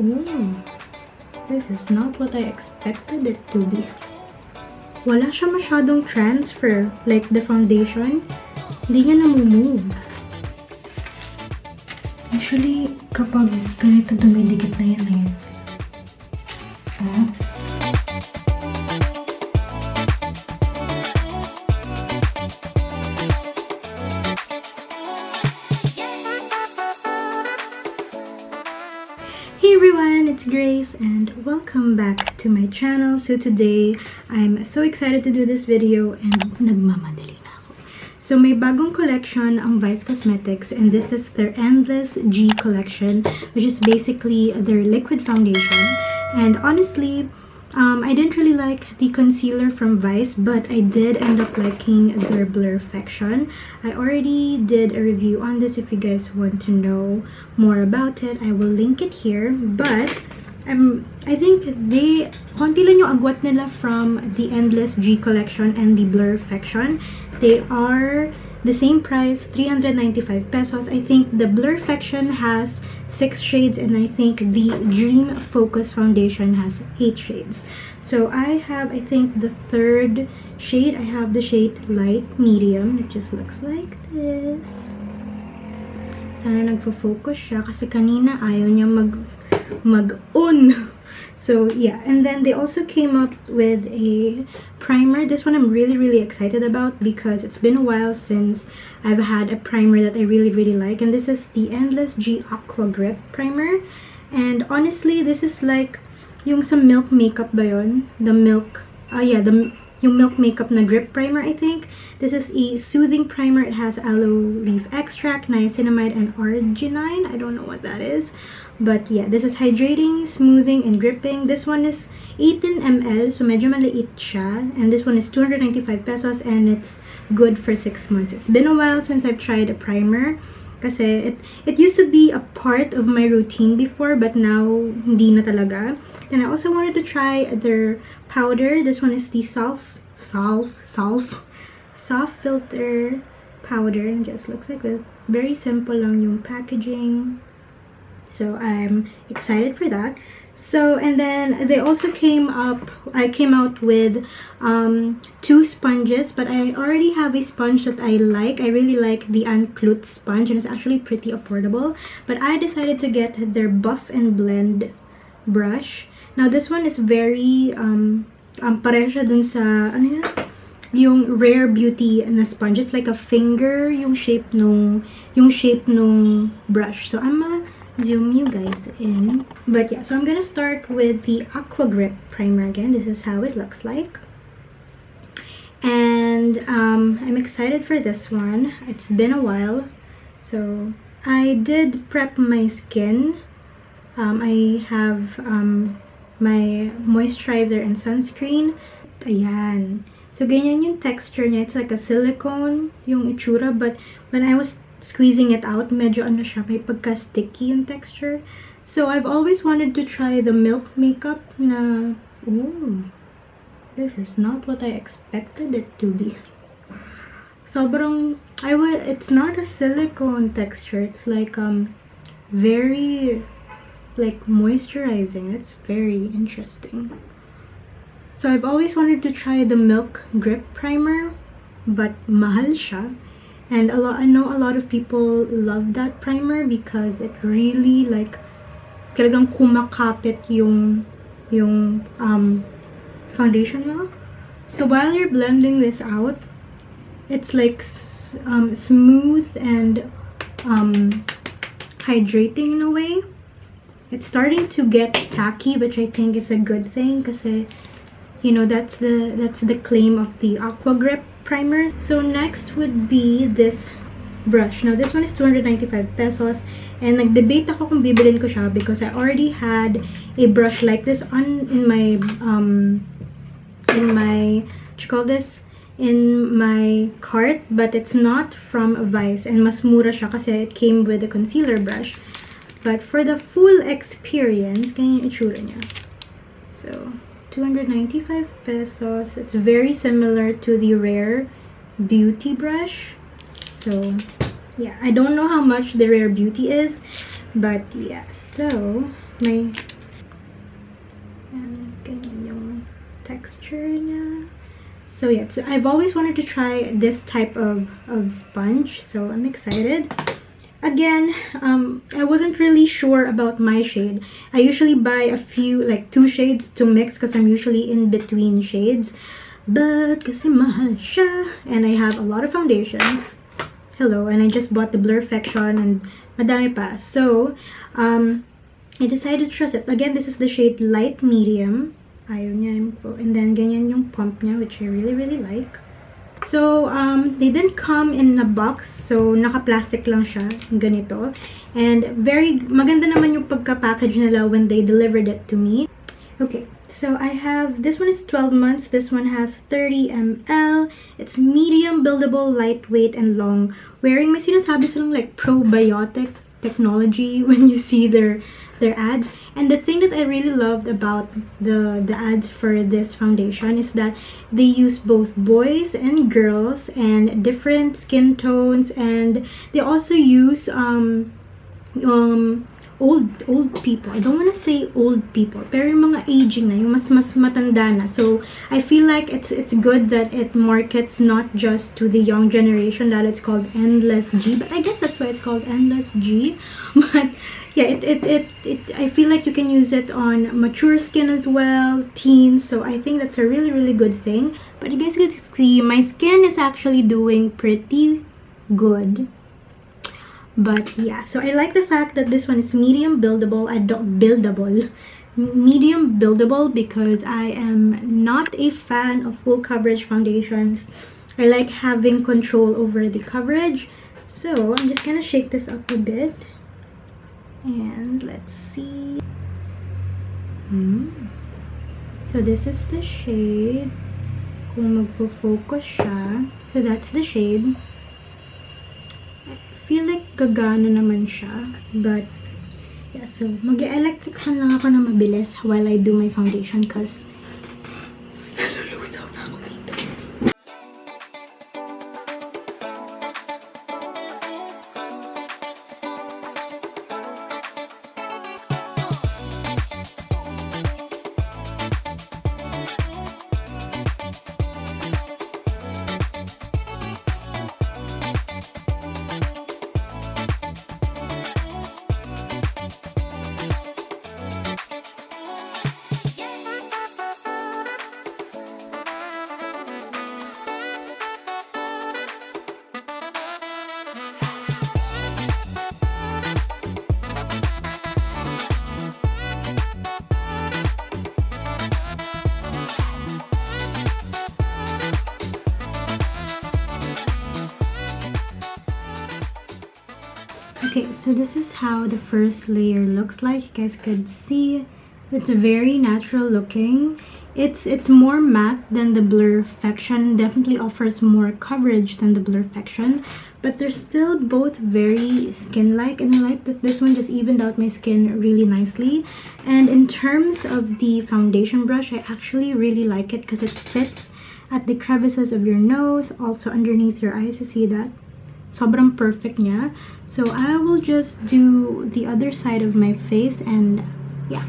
Ooh, this is not what I expected it to be. Wala siya masyadong transfer, like the foundation. Hindi niya namumove. Usually, kapag ganito dumidikit na yan eh. Oh. Hey everyone, it's Grace and welcome back to my channel. So today, I'm so excited to do this video and nagmamadali na ako. So may bagong collection ang Vice Cosmetics and this is their Endlezz G collection, which is basically their liquid foundation. And honestly, I didn't really like the concealer from Vice, but I did end up liking their Blurfaction. I already did a review on this. If you guys want to know more about it, I will link it here. But I think konti lang yung agwat nila from the Endlezz G collection and the Blurfaction. They are the same price, 395 pesos. I think the Blurfaction has 6 shades and I think the Dream Focus Foundation has 8 shades. So I have, I think, the third shade. I have the shade Light Medium. It just looks like this. Sana nagfo-focus siya kasi kanina ayaw niya mag-on. So yeah, and then they also came up with a primer. This one I'm really excited about because it's been a while since I've had a primer that I really like, and this is the Endlezz G Aqua Grip Primer. And honestly, this is like yung sa Milk Makeup ba yun? The Milk, yung Milk Makeup na grip primer, I think. This is a soothing primer. It has aloe leaf extract, niacinamide, and arginine. I don't know what that is. But yeah, this is hydrating, smoothing, and gripping. This one is 18 ml, so medyo maliit siya. And this one is 295 pesos and it's good for 6 months. It's been a while since I've tried a primer. Kasi it used to be a part of my routine before, but now hindi na talaga. And I also wanted to try their powder. This one is the soft filter powder, and just looks like this. Very simple lang yung packaging. So I'm excited for that. So, and then they also came out with 2 sponges, but I already have a sponge that I like. I really like the Unclut sponge and it's actually pretty affordable. But I decided to get their Buff and Blend brush. Now this one is very pareho siya dun sa ano yan? Yung Rare Beauty na sponge. It's like a finger yung shape nung brush. So I'm gonna zoom you guys in. But yeah, so I'm gonna start with the Aqua Grip Primer again. This is how it looks like. And I'm excited for this one. It's been a while. So I did prep my skin. I have my moisturizer and sunscreen. Ayan. So ganyan yung texture niya. It's like a silicone yung itsura, but when I was squeezing it out, medyo ano siya, may pagka-sticky yung texture. So I've always wanted to try the Milk Makeup na, ooh, this is not what I expected it to be. Sobrang, it's not a silicone texture. It's like, very, like, moisturizing. It's very interesting. So I've always wanted to try the Milk Grip Primer, but mahal siya. And I know a lot of people love that primer because it really like talagang kumakapit yung foundation mo. So while you're blending this out, it's like smooth and hydrating in a way. It's starting to get tacky, which I think is a good thing kasi you know that's the claim of the Aqua Grip Primer. So next would be this brush. Now this one is 295 pesos and nag-debate ako kung bibilin ko siya because I already had a brush like this in my cart, but it's not from Vice and mas mura siya kasi it came with a concealer brush. But for the full experience, ganyan yung itsura niya. So 295 pesos. It's very similar to the Rare Beauty brush. So yeah, I don't know how much the Rare Beauty is, but yeah. So may ganyan yung texture niya. So yeah, so I've always wanted to try this type of sponge, so I'm excited. Again, I wasn't really sure about my shade. I usually buy a few, like 2 shades to mix because I'm usually in between shades. But kasi mahal siya, and I have a lot of foundations. Hello, and I just bought the Blurfection and madami pa. So, I decided to trust it. Again, this is the shade Light Medium. Ayaw niya yung po. And then, ganyan yung pump niya, which I really, really like. So, they didn't come in a box. So, naka-plastic lang siya. Ganito. And very, maganda naman yung pagka-package nila when they delivered it to me. Okay. So, I have, this one is 12 months. This one has 30 ml. It's medium, buildable, lightweight, and long. Wearing, may sinasabi silang like probiotic technology when you see their ads. And the thing that I really loved about the ads for this foundation is that they use both boys and girls and different skin tones, and they also use old people. I don't want to say old people, pero yung mga aging na, yung mas matanda na. So I feel like it's good that it markets not just to the young generation, that it's called Endlezz G, but I guess that's why it's called Endlezz G. But yeah, I feel like you can use it on mature skin as well, teens, so I think that's a really, really good thing. But you guys can see my skin is actually doing pretty good. But yeah, so I like the fact that this one is medium buildable. Medium buildable because I am not a fan of full coverage foundations. I like having control over the coverage. So I'm just gonna shake this up a bit. And let's see. So this is the shade. Kung magpo-focus siya. So that's the shade. I feel like gagana naman siya. But yeah, so mag-electric fan lang ako na mabilis while I do my foundation because nalulusaw na ako dito. Okay, so this is how the first layer looks like. You guys could see it's very natural looking. It's more matte than the Blurfection. Definitely offers more coverage than the Blurfection, but they're still both very skin-like, and I like that this one just evened out my skin really nicely. And in terms of the foundation brush, I actually really like it because it fits at the crevices of your nose, also underneath your eyes. You see that? Sobrang perfect niya. So I will just do the other side of my face, and yeah.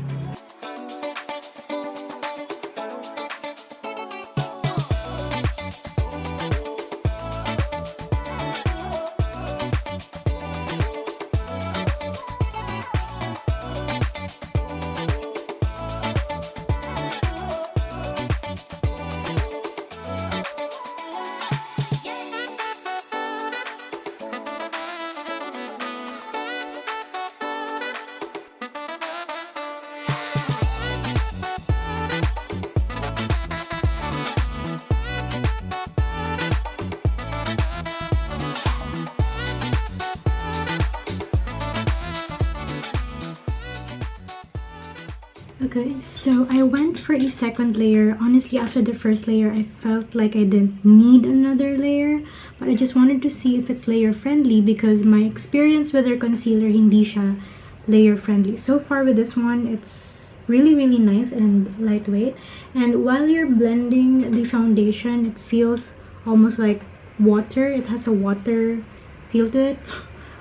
Okay, so I went for a second layer. Honestly, after the first layer, I felt like I didn't need another layer, but I just wanted to see if it's layer friendly because my experience with their concealer, hindi siya layer friendly. So far with this one, it's really, really nice and lightweight. And while you're blending the foundation, it feels almost like water. It has a water feel to it.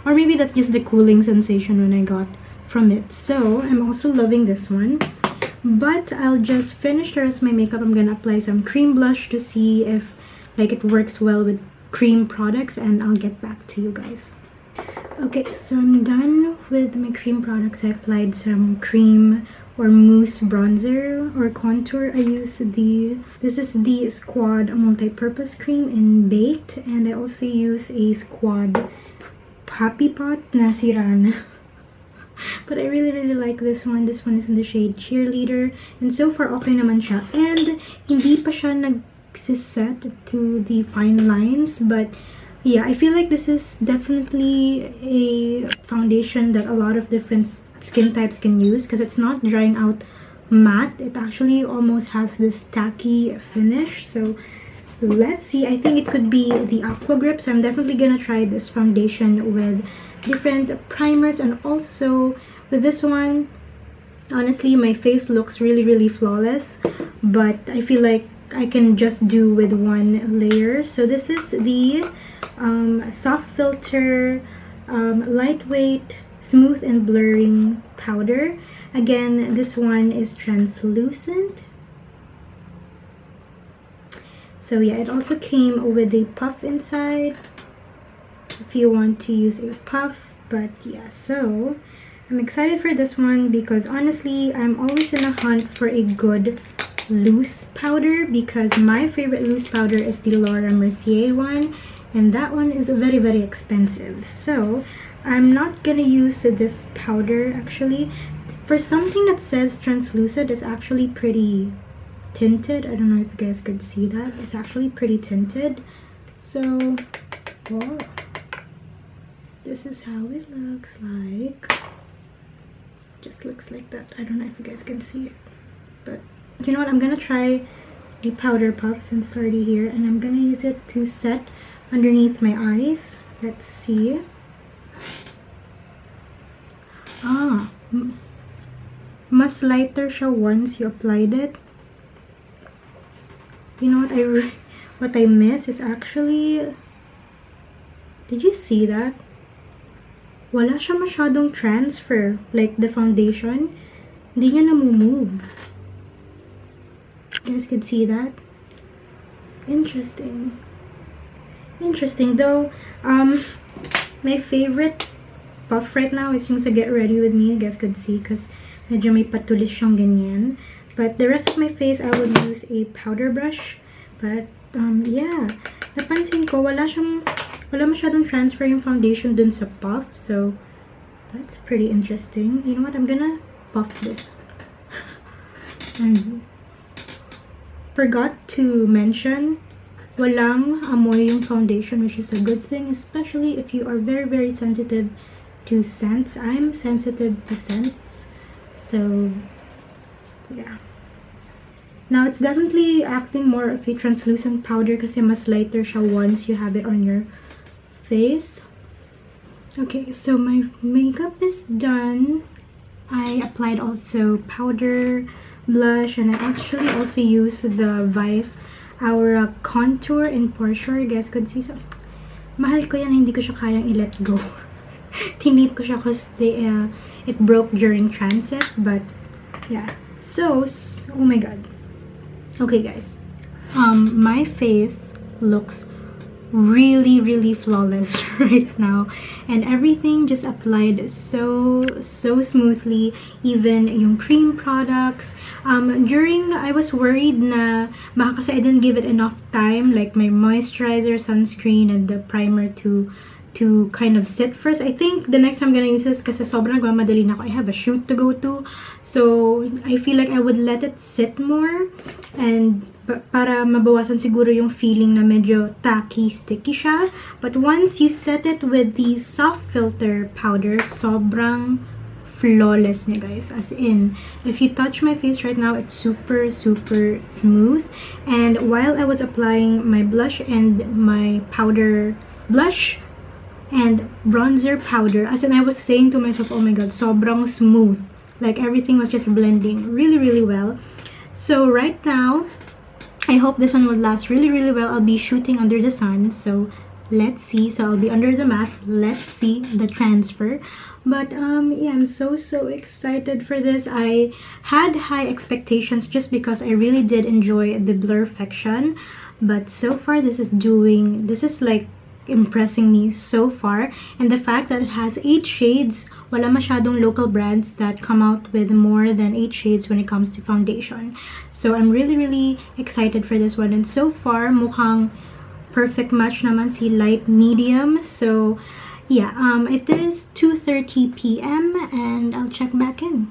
Or maybe that's just the cooling sensation when I got from it. So I'm also loving this one. But I'll just finish the rest of my makeup. I'm gonna apply some cream blush to see if like it works well with cream products, and I'll get back to you guys. Okay, so I'm done with my cream products. I applied some cream or mousse bronzer or contour. I use this is the Squad multi-purpose cream in Baked, and I also use a Squad Happy Pot na sirana. But I really like this one. This one is in the shade Cheerleader, and so far okay naman siya. And hindi pa siya nagsiset to the fine lines, but yeah, I feel like this is definitely a foundation that a lot of different skin types can use because it's not drying out matte. It actually almost has this tacky finish. So let's see. I think it could be the Aqua Grip, so I'm definitely gonna try this foundation with different primers, and also with this one. Honestly, my face looks really flawless, but I feel like I can just do with one layer. So this is the Soft Filter Lightweight Smooth and Blurring Powder. Again, this one is translucent. So yeah, it also came with a puff inside if you want to use a puff. But yeah, so I'm excited for this one because honestly, I'm always in a hunt for a good loose powder, because my favorite loose powder is the Laura Mercier one, and that one is very expensive. So I'm not gonna use this powder. Actually, for something that says translucent, it's actually pretty tinted. I don't know if you guys could see that. It's actually pretty tinted. So whoa, this is how it looks like. Just looks like that. I don't know if you guys can see it, but you know what, I'm gonna try the powder puff since it's already here, and I'm gonna use it to set underneath my eyes. Let's see. Mas lighter siya once you applied it. You know what I miss is actually, did you see that? Wala siya masyadong transfer, like the foundation. Hindi niya namumove. You guys could see that. Interesting though. My favorite puff right now is yung sa Get Ready With Me. You guys could see because medyo may patulis siyang ganyan. But the rest of my face, I would use a powder brush. But yeah, napansin ko wala masyadong transfer yung foundation dun sa puff, so that's pretty interesting. You know what, I'm gonna puff this. Forgot to mention, walang amoy yung foundation, which is a good thing, especially if you are very sensitive to scents. I'm sensitive to scents, so yeah. Now it's definitely acting more of a translucent powder kasi mas lighter siya once you have it on your face. Okay, so my makeup is done. I applied also powder, blush, and I actually also used the Vice Aura contour in Porshur. You guys could see. So mahal ko yan, hindi ko siya kayang i-let go. Tinip ko siya because it broke during transit. But yeah, so oh my god. Okay guys, my face looks really flawless right now, and everything just applied so smoothly. Even yung cream products, I was worried na baka kasi I didn't give it enough time, like my moisturizer, sunscreen, and the primer to kind of sit first. I think the next time I'm gonna use this kasi sobrang nagmamadali na ako. I have a shoot to go to, so I feel like I would let it sit more, and para mabawasan siguro yung feeling na medyo tacky, sticky siya. But once you set it with the Soft Filter powder, sobrang flawless niya guys. As in, if you touch my face right now, it's super smooth. And while I was applying my blush and my powder, blush and bronzer powder, as in I was saying to myself, oh my god, sobrang smooth. Like everything was just blending really well. So right now, I hope this one will last really well. I'll be shooting under the sun, so let's see. So I'll be under the mask. Let's see the transfer. But yeah, I'm so excited for this. I had high expectations just because I really did enjoy the Blurfection, but so far this is like impressing me so far. And the fact that it has 8 shades, wala masyadong local brands that come out with more than 8 shades when it comes to foundation. So I'm really excited for this one. And so far mukhang perfect match naman si light medium. So yeah, it is 2:30 p.m. and I'll check back in.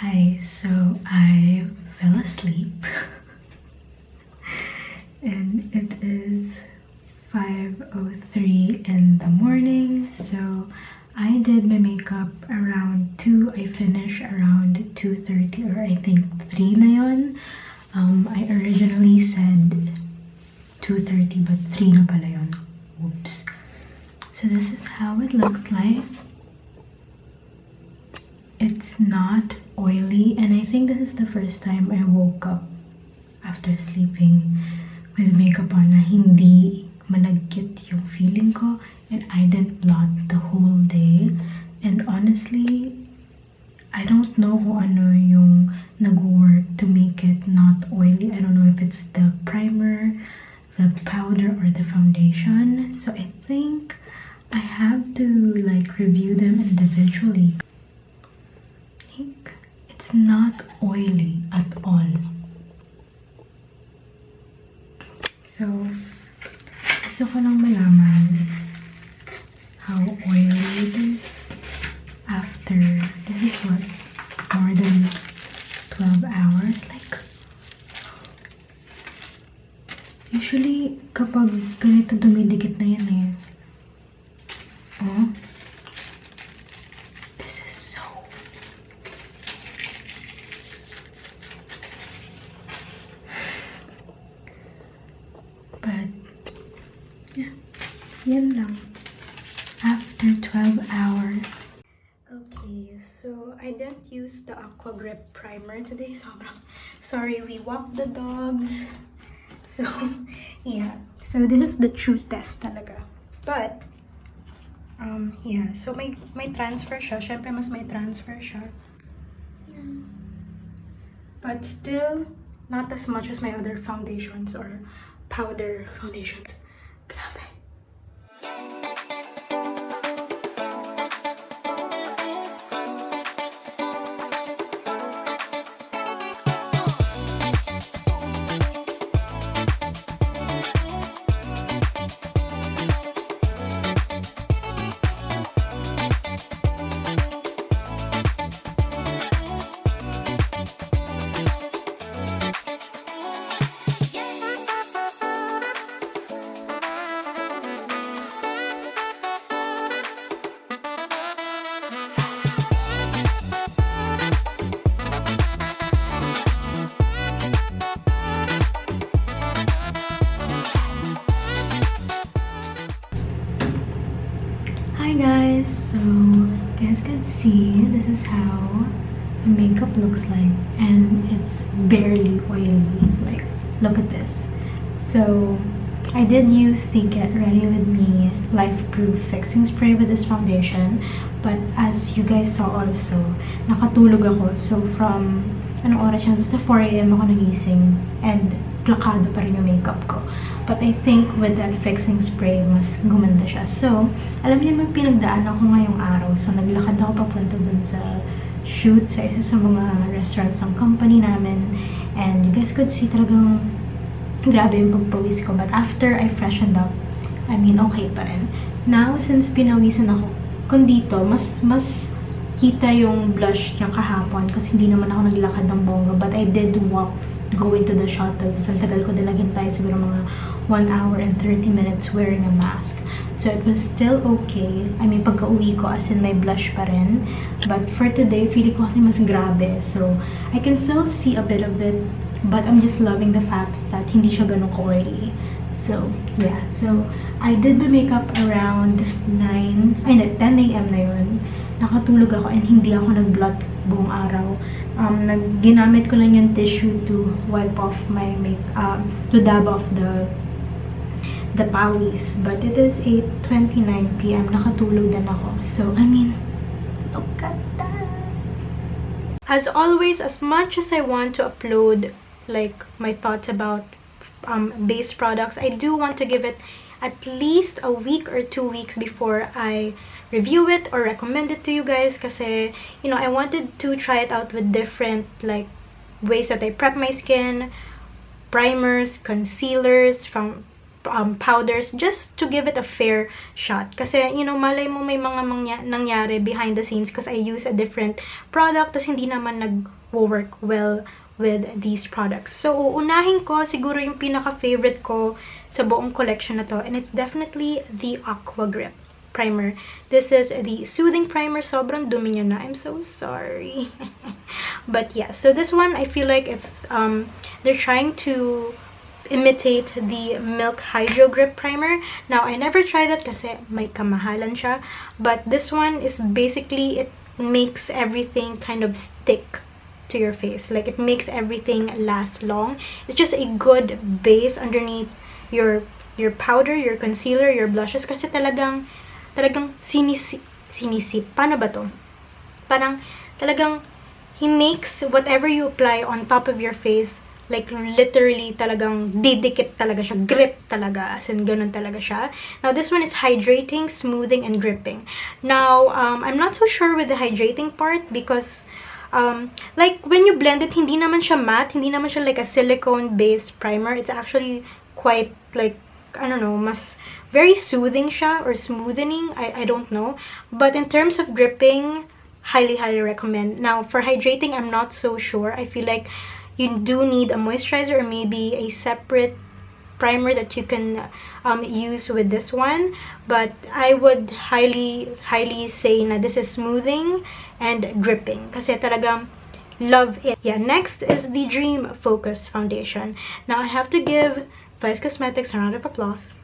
Hi, so I fell asleep and it is 5:03 in the morning. So I did my makeup around 2. I finished around 2:30 or I think 3 na yun. I originally said 2:30 but 3 na pala yun. Oops. So this is how it looks like. It's not oily, and I think this is the first time I woke up after sleeping with makeup on na hindi malagkit yung feeling ko, and I didn't blot the whole day. And honestly, I don't know kung ano yung nag-work to make it not oily. I don't know if it's the primer, the powder, or the foundation. So I think I have to like review them individually. It's not oily at all. So, gusto ko lang malaman how oily it is after, this is what, more than 12 hours? Like, usually, kapag ganito dumidikit na yan eh. Oh. Yan lang. After 12 hours. Okay, so I didn't use the Aqua Grip primer today. Sorry, we walked the dogs. So, yeah. So this is the true test talaga. But, yeah. So may transfer siya. Syempre, mas may transfer siya. Yeah. But still, not as much as my other foundations or powder foundations. Grabe. Hi guys, so you guys can see this is how the makeup looks like, and it's barely oily. Like, look at this. So I did use the Get Ready With Me Life Proof Fixing Spray with this foundation, but as you guys saw also, nakatulog ako. So from anong oras yan? Basta 4 AM ako nagising and plakado pa rin yung makeup ko. But I think with that fixing spray, mas gumanda siya. So, alam niyo naman pinagdaan ako ngayong araw. So, naglakad ako papunta dun sa shoot sa isa sa mga restaurants ng company namin. And you guys could see talagang grabe yung pagpawis ko. But after I freshened up, I mean, okay pa rin. Now, since pinawisan ako, kung dito, mas kita yung blush niya kahapon kasi hindi naman ako naglakad ng bongga. But I did go into the shuttle. Tapos ang tagal ko din naghintay, siguro mga 1 hour and 30 minutes wearing a mask. So it was still okay. I mean, pagka-uwi ko, as in may blush pa rin. But for today, feeling ko kasi mas grabe. So I can still see a bit of it, but I'm just loving the fact that hindi siya ganun ka-oily. So yeah, so I did the makeup around 10 a.m. na yun. Nakatulog ako and hindi ako nag-blot buong araw. Ginamit ko lang yung tissue to wipe off my makeup, to dab off the pawis. But it is 8:29 p.m. Nakatulog din ako. So, I mean, look at that. As always, as much as I want to upload like my thoughts about base products, I do want to give it at least a week or 2 weeks before I review it or recommend it to you guys, kasi you know, I wanted to try it out with different like ways that I prep my skin, primers, concealers, from powders, just to give it a fair shot. Kasi you know, malay mo may mga nangyari behind the scenes because I use a different product tas hindi naman nag-work well with these products. So unahin ko siguro yung pinaka-favorite ko sa buong collection na to, and it's definitely the Aqua Grip primer. This is the soothing primer. Sobrang dumi niya na. I'm so sorry. But yeah, so this one, I feel like it's they're trying to imitate the Milk Hydro Grip primer. Now, I never tried that kasi may kamahalan siya. But this one is basically, it makes everything kind of stick to your face. Like, it makes everything last long. It's just a good base underneath your powder, your concealer, your blushes, kasi talagang sinisip. Paano ba to? Parang talagang he makes whatever you apply on top of your face, like literally talagang didikit talaga siya, grip talaga, as in ganun talaga siya. Now this one is hydrating, smoothing, and gripping. Now I'm not so sure with the hydrating part because like when you blend it, hindi naman siya matte, hindi naman siya like a silicone based primer. It's actually quite like, I don't know, mas very soothing siya or smoothening, I don't know. But in terms of gripping, highly recommend. Now for hydrating, I'm not so sure. I feel like you do need a moisturizer or maybe a separate primer that you can use with this one. But I would highly say na this is smoothing and gripping kasi talagang love it. Yeah, next is the Dream Focus Foundation. Now I have to give Vice Cosmetics a round of applause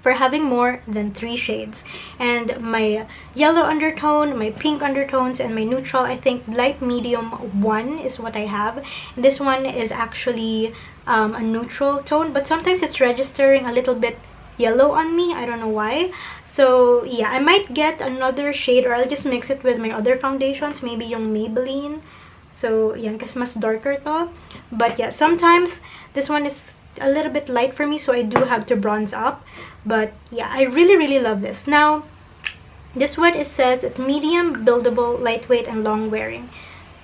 for having more than 3 shades. And my yellow undertone, my pink undertones, and my neutral, I think light medium 1 is what I have. And this one is actually a neutral tone, but sometimes it's registering a little bit yellow on me. I don't know why. So yeah, I might get another shade or I'll just mix it with my other foundations, maybe yung Maybelline. So yan, kasi mas darker to. But yeah, sometimes this one is a little bit light for me, so I do have to bronze up. But yeah, I really love this. Now this one, it says it's medium, buildable, lightweight, and long wearing.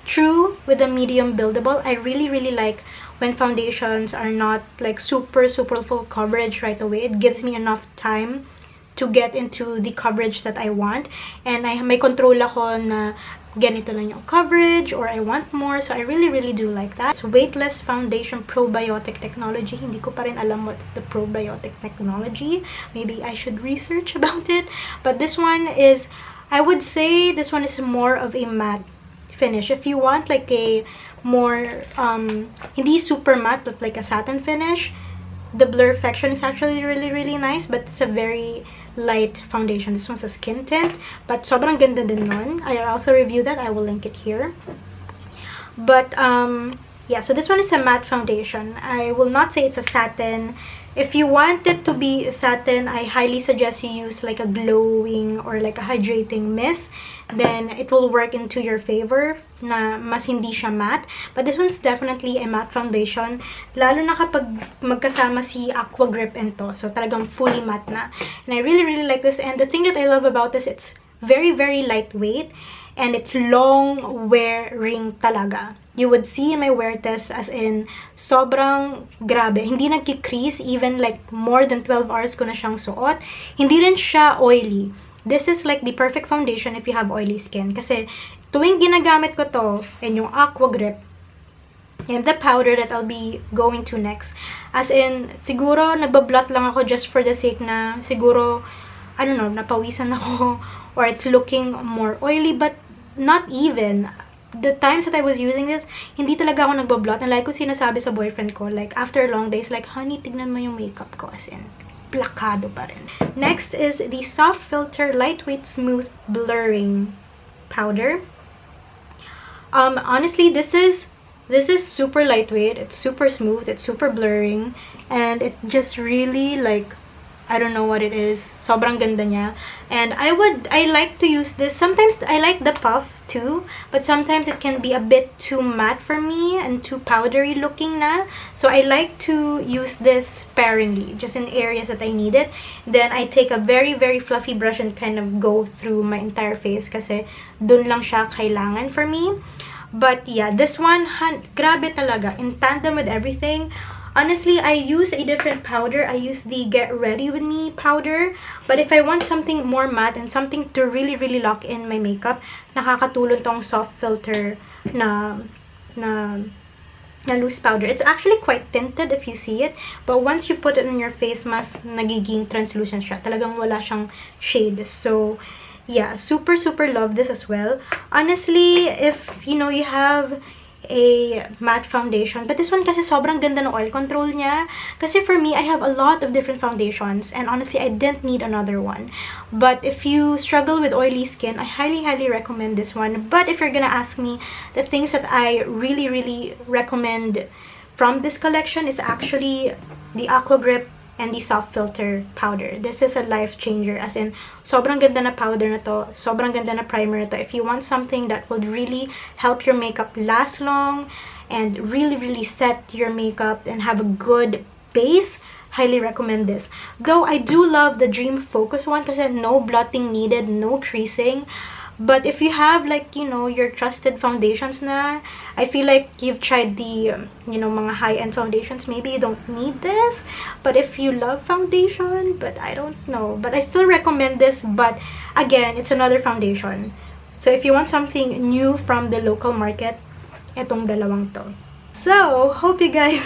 True with the medium buildable, I really like when foundations are not like super full coverage right away. It gives me enough time to get into the coverage that I want, and may control ako na ganito lang yung coverage or I want more. So I really do like that. It's weightless foundation probiotic technology. Hindi ko pa rin alam what is the probiotic technology. Maybe I should research about it. But this one is, I would say this one is more of a matte finish. If you want like a more hindi super matte but like a satin finish, the Blurfection is actually really nice, but it's a very light foundation. This one's a skin tint, but sobrang ganda din nun. I also reviewed that. I will link it here. But yeah, so this one is a matte foundation. I will not say it's a satin. If you want it to be satin, I highly suggest you use like a glowing or like a hydrating mist. Then it will work into your favor na mas hindi siya matte. But this one's definitely a matte foundation, lalo na kapag magkasama si Aqua Grip and to. So talagang fully matte na. And I really like this. And the thing that I love about this, it's very lightweight and it's long wearing talaga. You would see in my wear test, as in sobrang grabe, hindi nagki-crease, even like more than 12 hours ko na siyang suot. Hindi rin siya oily. This is like the perfect foundation if you have oily skin, kasi tuwing ginagamit ko to and yung Aqua Grip, and the powder that I'll be going to next. As in, siguro nagbablot lang ako just for the sake na siguro, I don't know, napawisan ako or it's looking more oily, but not even. The times that I was using this, hindi talaga ako nagbablot. And like ko sinasabi sa boyfriend ko, like after long days, like, honey, tignan mo yung makeup ko. As in, plakado pa rin. Next is the Soft Filter Lightweight Smooth Blurring Powder. Honestly, this is super lightweight. It's super smooth. It's super blurring, and it just really, like, I don't know what it is. Sobrang ganda niya. And I like to use this. Sometimes I like the puff too, but sometimes it can be a bit too matte for me and too powdery looking na. So I like to use this sparingly, just in areas that I need it. Then I take a very, very fluffy brush and kind of go through my entire face kasi dun lang siya kailangan for me. But yeah, this one, grabe talaga. In tandem with everything. Honestly, I use a different powder. I use the Get Ready With Me powder. But if I want something more matte and something to really, really lock in my makeup, nakakatulong tong Soft Filter na loose powder. It's actually quite tinted if you see it. But once you put it on your face, mas nagiging translucent siya. Talagang wala siyang shade. So, yeah, super, super love this as well. Honestly, if, you know, you have a matte foundation, but this one kasi sobrang ganda ng oil control niya. Kasi for me, I have a lot of different foundations, and honestly, I didn't need another one. But if you struggle with oily skin, I highly, highly recommend this one. But if you're gonna ask me, the things that I really, really recommend from this collection is actually the Aqua Grip and the Soft Filter powder. This is a life changer, as in, sobrang ganda na powder na to, sobrang ganda na primer na to. If you want something that would really help your makeup last long and really, really set your makeup and have a good base, highly recommend this. Though I do love the Dream Focus one kasi no blotting needed, no creasing. But if you have, like, you know, your trusted foundations na, I feel like you've tried the, you know, mga high-end foundations, maybe you don't need this. But if you love foundation, but I don't know. But I still recommend this, but again, it's another foundation. So if you want something new from the local market, etong dalawang to. So, hope you guys,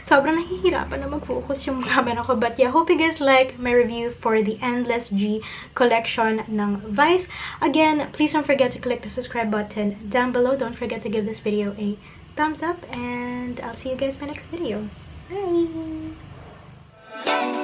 sobrang nahihirapan na mag-focus yung camera ko. But yeah, hope you guys like my review for the Endlezz G collection ng Vice. Again, please don't forget to click the subscribe button down below. Don't forget to give this video a thumbs up. And I'll see you guys in my next video. Bye!